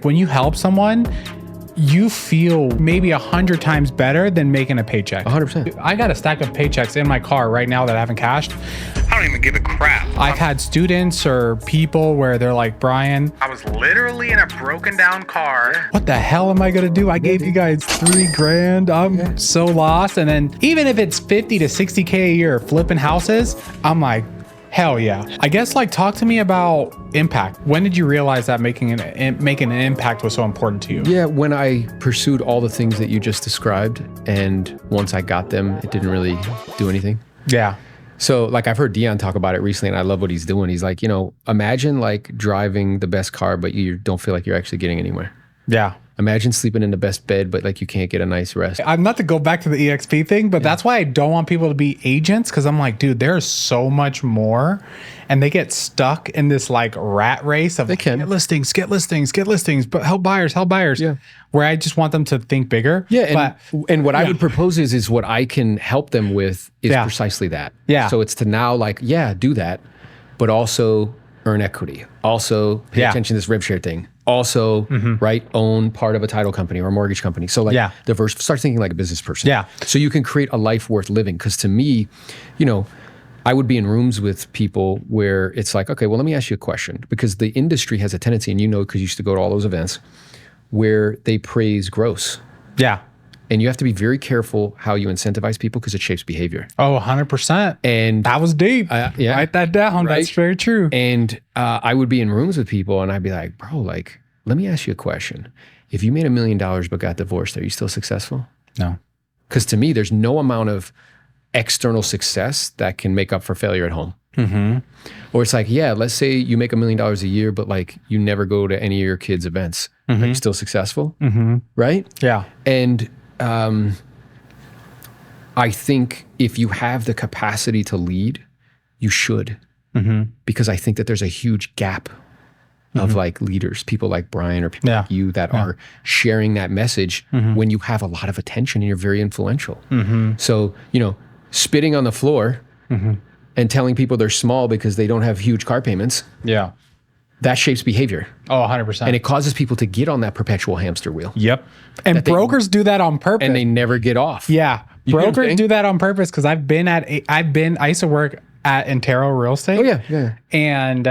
When you help someone, you feel maybe 100 times better than making a paycheck. 100%. I got a stack of paychecks in my car right now that I haven't cashed. I don't even give a crap. I've had students or people where they're like, Brian, I was literally in a broken down car. what the hell am I gonna do? I gave you guys $3,000. I'm so lost. And then even if it's 50 to 60K a year flipping houses, I'm like, hell yeah. I guess like talk to me about impact. When did you realize that making an impact was so important to you? Yeah, when I pursued all the things that you just described, and once I got them, it didn't really do anything. Yeah. So like I've heard Dion talk about it recently, and I love what he's doing. He's like, imagine like driving the best car, but you don't feel like you're actually getting anywhere. Yeah. Imagine sleeping in the best bed, but like you can't get a nice rest. I'm not to go back to the EXP thing, but that's why I don't want people to be agents, because I'm like, dude, there's so much more. And they get stuck in this like rat race of They can. get listings, but help buyers. Yeah. Where I just want them to think bigger. Yeah. And what I would propose is what I can help them with is precisely that. Yeah. So it's to now like, do that, but also earn equity. Also pay attention to this rev share thing. Also, right, own part of a title company or a mortgage company. So like diverse, start thinking like a business person. Yeah. So you can create a life worth living. Because to me, I would be in rooms with people where it's like, okay, well, let me ask you a question. Because the industry has a tendency, and because you used to go to all those events, where they praise gross. Yeah. And you have to be very careful how you incentivize people because it shapes behavior. Oh, 100%. And that was deep. Yeah. Write that down. Right? That's very true. And I would be in rooms with people and I'd be like, bro, like, let me ask you a question. If you made $1 million but got divorced, are you still successful? No. Because to me, there's no amount of external success that can make up for failure at home. Mm-hmm. Or it's like, let's say you make $1 million a year, but like you never go to any of your kids' events. Are you still successful? Right? Yeah. And I think if you have the capacity to lead, you should. Because I think that there's a huge gap of like leaders, people like Brian or people like you that are sharing that message when you have a lot of attention and you're very influential. So, spitting on the floor and telling people they're small because they don't have huge car payments. Yeah. That shapes behavior. Oh, 100%. And it causes people to get on that perpetual hamster wheel. Yep. And brokers do that on purpose. And they never get off. Yeah. You know what I'm Brokers saying? do that on purpose because I used to work at Intero Real Estate. Oh, yeah. And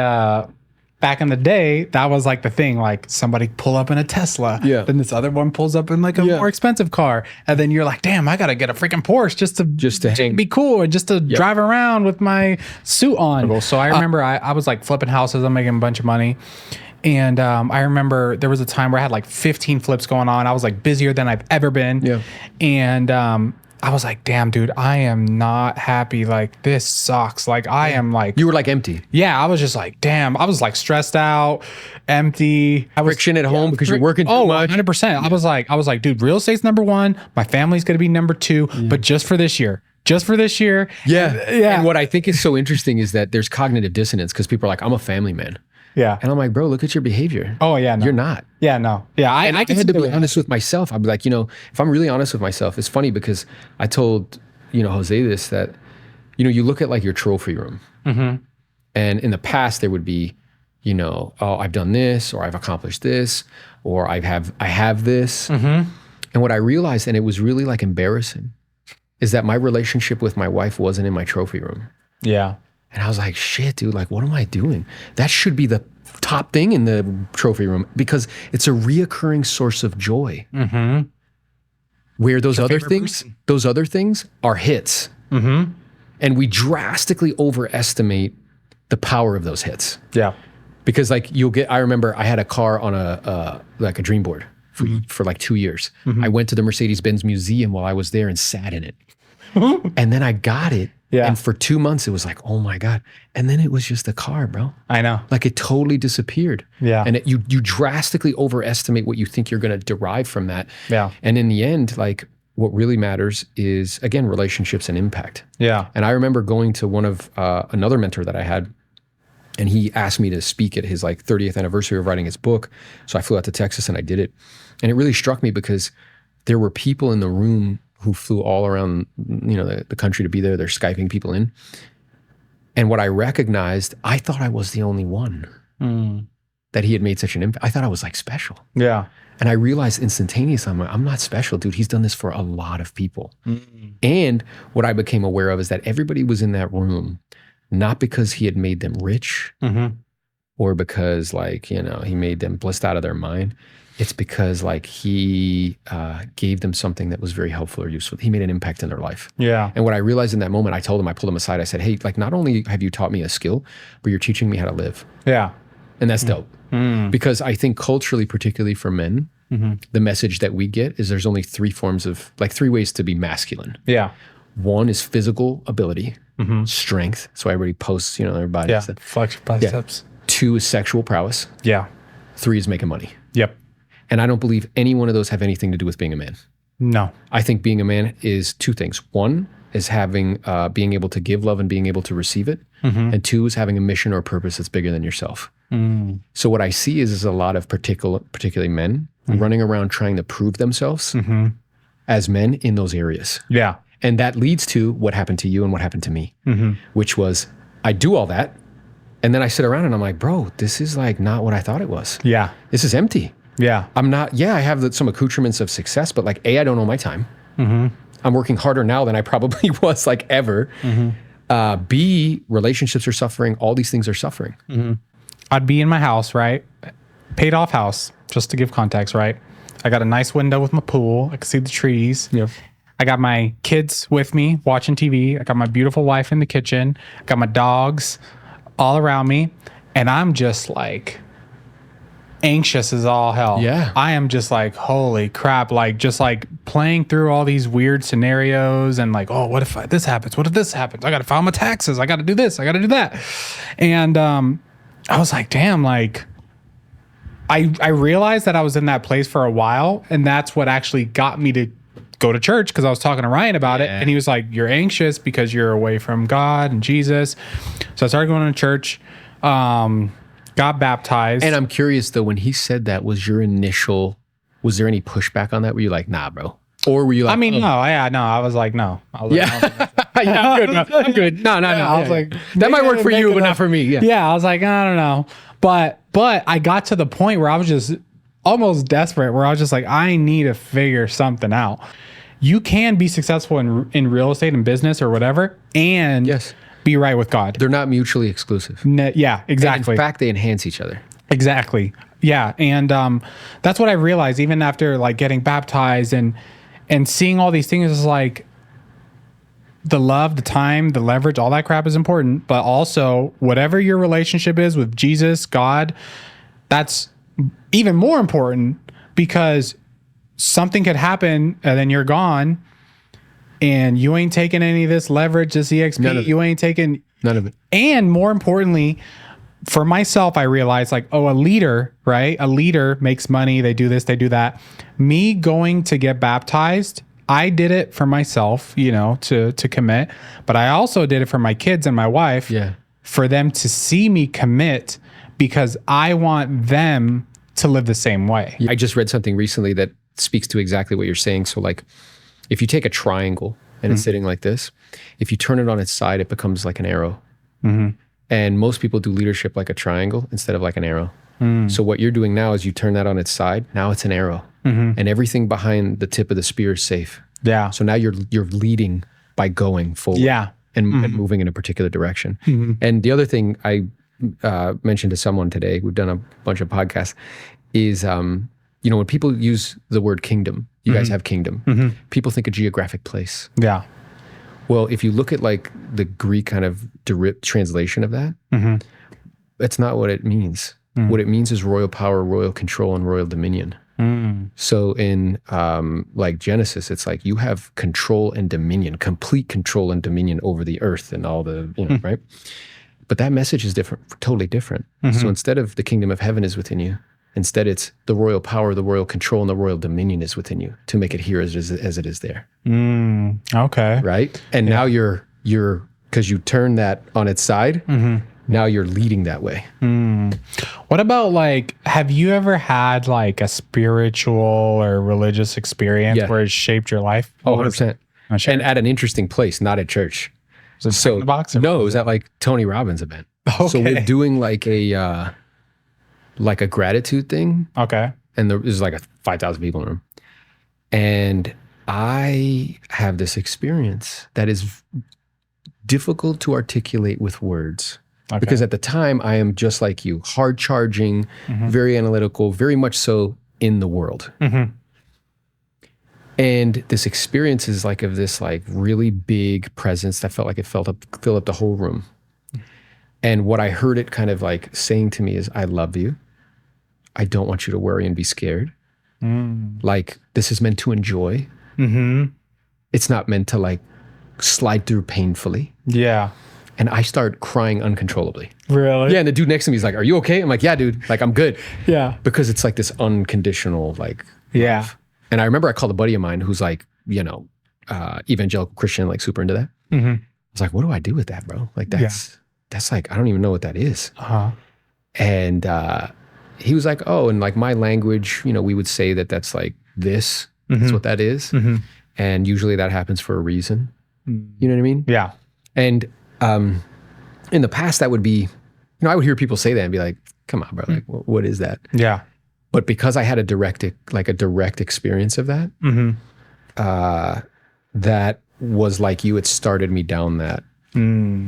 back in the day, that was like the thing, like somebody pull up in a Tesla. Yeah. Then this other one pulls up in like a more expensive car. And then you're like, damn, I got to get a freaking Porsche just to hang. be cool and just to drive around with my suit on. So I remember I was like flipping houses. I'm making a bunch of money. And I remember there was a time where I had like 15 flips going on. I was like busier than I've ever been. Yeah. And I was like, damn, dude, I am not happy. Like, this sucks. Like, I am like... You were like empty. Yeah, I was just like, damn. I was like stressed out, empty. Friction at home because you're working too much. 100%. I was like, dude, real estate's number one. My family's going to be number two, but just for this year. Yeah. Yeah. And what I think is so interesting is that there's cognitive dissonance because people are like, I'm a family man. Yeah. And I'm like, bro, look at your behavior. Oh, yeah. No. You're not. Yeah, no. Yeah. I had to be honest with myself. I'd be like, if I'm really honest with myself, it's funny because I told, Jose this, that, you look at like your trophy room. And in the past there would be, oh, I've done this, or I've accomplished this, or I have this. And what I realized, and it was really like embarrassing, is that my relationship with my wife wasn't in my trophy room. Yeah. And I was like, shit, dude, like, what am I doing? That should be the top thing in the trophy room because it's a reoccurring source of joy. Where those other things are hits. And we drastically overestimate the power of those hits. Yeah. Because like I remember I had a car on a dream board for like 2 years. I went to the Mercedes-Benz Museum while I was there and sat in it. And then I got it. Yeah. And for 2 months, it was like, oh my God. And then it was just a car, bro. I know. Like it totally disappeared. Yeah. And you drastically overestimate what you think you're going to derive from that. Yeah. And in the end, like what really matters is, again, relationships and impact. Yeah. And I remember going to one of another mentor that I had, and he asked me to speak at his like 30th anniversary of writing his book. So I flew out to Texas and I did it. And it really struck me because there were people in the room who flew all around, the country to be there. They're Skyping people in. And what I recognized, I thought I was the only one that he had made such an impact. I thought I was like special. Yeah. And I realized instantaneously, I'm not special, dude. He's done this for a lot of people. And what I became aware of is that everybody was in that room, not because he had made them rich or because like, you know, he made them blissed out of their mind. It's because like he gave them something that was very helpful or useful. He made an impact in their life. Yeah. And what I realized in that moment, I pulled him aside. I said, hey, like not only have you taught me a skill, but you're teaching me how to live. Yeah. And that's dope. Because I think culturally, particularly for men, the message that we get is there's only three ways to be masculine. Yeah. One is physical ability, strength. So everybody posts, you know, their bodies. Yeah. Flex your biceps. 2 is sexual prowess. Yeah. 3 is making money. Yep. And I don't believe any one of those have anything to do with being a man. No. I think being a man is 2 things. 1 is having, being able to give love and being able to receive it. And 2 is having a mission or purpose that's bigger than yourself. So what I see is a lot of particularly men running around trying to prove themselves as men in those areas. Yeah. And that leads to what happened to you and what happened to me, which was I do all that. And then I sit around and I'm like, bro, this is like not what I thought it was. Yeah. This is empty. Yeah. I'm not, I have some accoutrements of success, but like A, I don't know my time. I'm working harder now than I probably was like ever. B, relationships are suffering. All these things are suffering. I'd be in my house, right? Paid off house, just to give context, right? I got a nice window with my pool. I can see the trees. Yep. I got my kids with me watching TV. I got my beautiful wife in the kitchen. I got my dogs all around me. And I'm just like anxious as all hell. Yeah. I am just like, holy crap. Like just like playing through all these weird scenarios and like, oh, what if this happens? What if this happens? I got to file my taxes. I got to do this. I got to do that. And I was like, damn, like I realized that I was in that place for a while. And that's what actually got me to go to church, because I was talking to Ryan about it. And he was like, you're anxious because you're away from God and Jesus. So I started going to church. Got baptized. And I'm curious though, when he said that, was there any pushback on that? Were you like, nah, bro? Or were you like, I was like, no. I was like, I'm good. No. I was like, that might work for you, but not for me. Yeah. I was like, I don't know. But I got to the point where I was just almost desperate, where I was just like, I need to figure something out. You can be successful in real estate and business or whatever, and be right with God. They're not mutually exclusive. Yeah, exactly. And in fact, they enhance each other. Exactly. Yeah. And that's what I realized even after like getting baptized and seeing all these things, is like the love, the time, the leverage, all that crap is important. But also whatever your relationship is with Jesus, God, that's even more important, because something could happen and then you're gone and you ain't taking any of this leverage, this EXP. You ain't taking none of it. And more importantly, for myself, I realized like, a leader, right? A leader makes money. They do this, they do that. Me going to get baptized, I did it for myself, you know, to commit, but I also did it for my kids and my wife, for them to see me commit, because I want them to live the same way. I just read something recently that speaks to exactly what you're saying. So like, if you take a triangle and it's sitting like this, if you turn it on its side, it becomes like an arrow. And most people do leadership like a triangle instead of like an arrow. So what you're doing now is you turn that on its side. Now it's an arrow, and everything behind the tip of the spear is safe. Yeah. So now you're leading by going forward. Yeah. And moving in a particular direction. And the other thing I mentioned to someone today, we've done a bunch of podcasts, is you know, when people use the word kingdom, you guys have kingdom. People think a geographic place. Yeah. Well, if you look at like the Greek kind of translation of that, that's not what it means. What it means is royal power, royal control, and royal dominion. So in like Genesis, it's like you have control and dominion, complete control and dominion over the earth and all the, you know, right? But that message is different, totally different. So instead of the kingdom of heaven is within you, instead it's the royal power, the royal control, and the royal dominion is within you to make it here as it is there. Okay. Right? And now you're, because you turn that on its side, now you're leading that way. What about like, have you ever had like a spiritual or religious experience where it shaped your life? Oh, 100%. And at an interesting place, not at church. So, no, it was at like Tony Robbins' event. Okay. So we're doing like a like a gratitude thing. Okay. And there's like 5,000 people in the room. And I have this experience that is difficult to articulate with words. Okay. Because at the time, I am just like you, hard charging, very analytical, very much so in the world. And this experience is like of this like really big presence that felt like it filled up the whole room. And what I heard it kind of like saying to me is, I love you. I don't want you to worry and be scared. Like this is meant to enjoy. It's not meant to like slide through painfully. Yeah. And I start crying uncontrollably. Really? Yeah, and the dude next to me is like, are you okay? I'm like, yeah, dude, like I'm good. Yeah. Because it's like this unconditional like Yeah. love. And I remember I called a buddy of mine who's like, you know, evangelical Christian, like super into that. I was like, what do I do with that, bro? Like that's like, I don't even know what that is. And he was like, oh, and like my language, you know, we would say that that's like this, that's what that is. And usually that happens for a reason. You know what I mean? Yeah. And in the past, that would be, you know, I would hear people say that and be like, come on, bro, like, what is that? Yeah. But because I had a direct experience of that, that was like you, it started me down that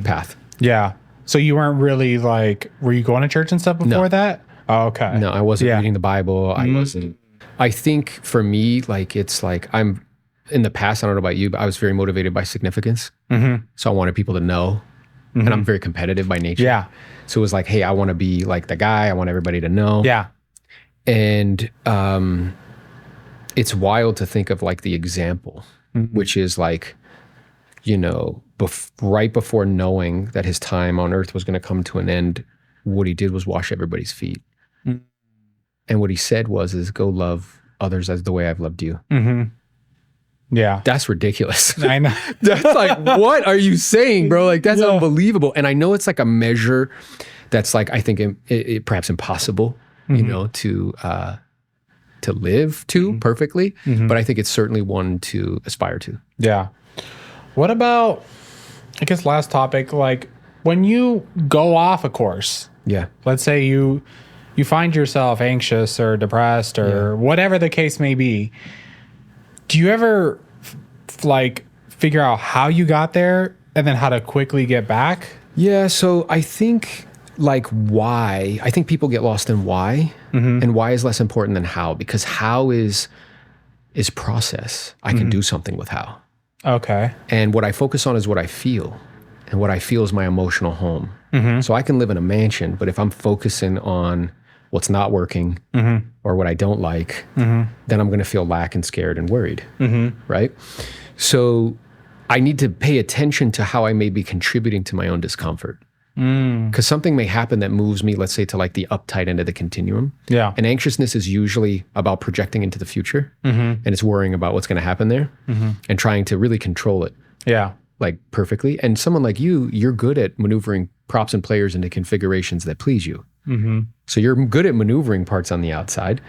path. Yeah. So you weren't really like, were you going to church and stuff before that? Oh, okay. No, I wasn't reading the Bible. I wasn't. I think for me, like, it's like I'm in the past, I don't know about you, but I was very motivated by significance. So I wanted people to know. And I'm very competitive by nature. Yeah. So it was like, hey, I want to be like the guy. I want everybody to know. Yeah. And it's wild to think of like the example, which is like, you know, right before knowing that his time on earth was going to come to an end, what he did was wash everybody's feet. And what he said is go love others as the way I've loved you. Yeah. That's ridiculous. I know. That's like, what are you saying, bro? Like, that's unbelievable. And I know it's like a measure that's like, I think it perhaps impossible, you know, to live to perfectly, but I think it's certainly one to aspire to. Yeah. What about, I guess last topic, like when you go off a course, let's say you find yourself anxious or depressed or whatever the case may be, do you ever like figure out how you got there and then how to quickly get back? Yeah. So I think like why, I think people get lost in why, and why is less important than how, because how is process. I can do something with how. Okay. And what I focus on is what I feel, and what I feel is my emotional home. So I can live in a mansion, but if I'm focusing on what's not working or what I don't like, then I'm going to feel lack and scared and worried, right? So I need to pay attention to how I may be contributing to my own discomfort. Because something may happen that moves me, let's say, to like the uptight end of the continuum. Yeah. And anxiousness is usually about projecting into the future, and it's worrying about what's going to happen there and trying to really control it. Yeah. Like perfectly. And someone like you're good at maneuvering props and players into configurations that please you. So you're good at maneuvering parts on the outside.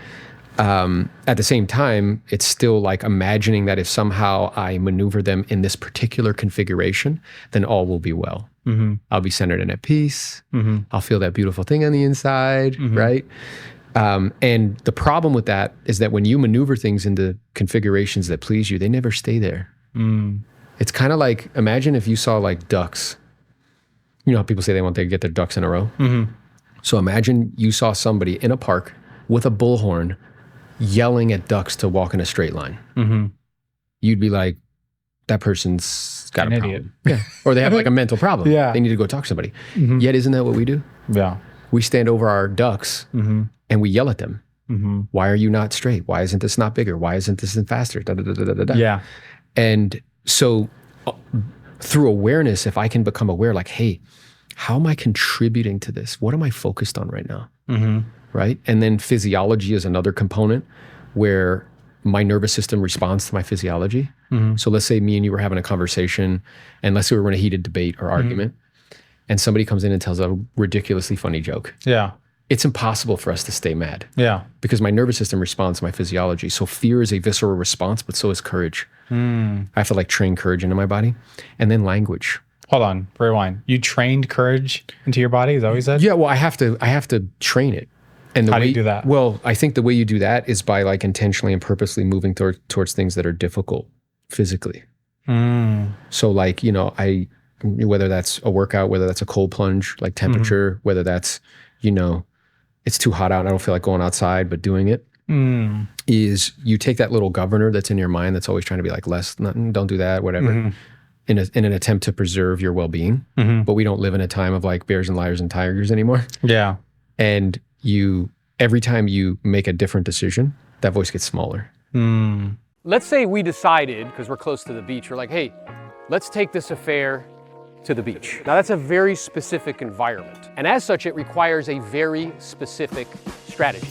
At the same time, it's still like imagining that if somehow I maneuver them in this particular configuration, then all will be well. I'll be centered and at peace. I'll feel that beautiful thing on the inside, right? And the problem with that is that when you maneuver things into configurations that please you, they never stay there. It's kind of like, imagine if you saw like ducks. You know how people say they want to get their ducks in a row? So imagine you saw somebody in a park with a bullhorn yelling at ducks to walk in a straight line. You'd be like, that person's got a problem. Yeah. Or they have like a mental problem. Yeah. They need to go talk to somebody. Yet isn't that what we do? Yeah. We stand over our ducks and we yell at them. Why are you not straight? Why isn't this not bigger? Why isn't this faster? Da, da, da, da, da, da. Yeah. And so through awareness, if I can become aware, like, hey, how am I contributing to this? What am I focused on right now? Right? And then physiology is another component where my nervous system responds to my physiology. So let's say me and you were having a conversation, and let's say we were in a heated debate or argument, and somebody comes in and tells a ridiculously funny joke. Yeah. It's impossible for us to stay mad. Yeah. Because my nervous system responds to my physiology. So fear is a visceral response, but so is courage. I have to like train courage into my body. And then language. Hold on, rewind. You trained courage into your body? Is that what you said? Yeah, well, I have to train it. And the How do way you do that? Well, I think the way you do that is by like intentionally and purposely moving towards things that are difficult physically. So like, you know, whether that's a workout, whether that's a cold plunge, like temperature, whether that's, you know, it's too hot out and I don't feel like going outside, but doing it, is you take that little governor that's in your mind that's always trying to be like don't do that, whatever, in an attempt to preserve your well-being. But we don't live in a time of like bears and lions and tigers anymore. Yeah. And every time you make a different decision, that voice gets smaller. Let's say we decided, because we're close to the beach, we're like, hey, let's take this affair to the beach. Now that's a very specific environment. And as such, it requires a very specific strategy.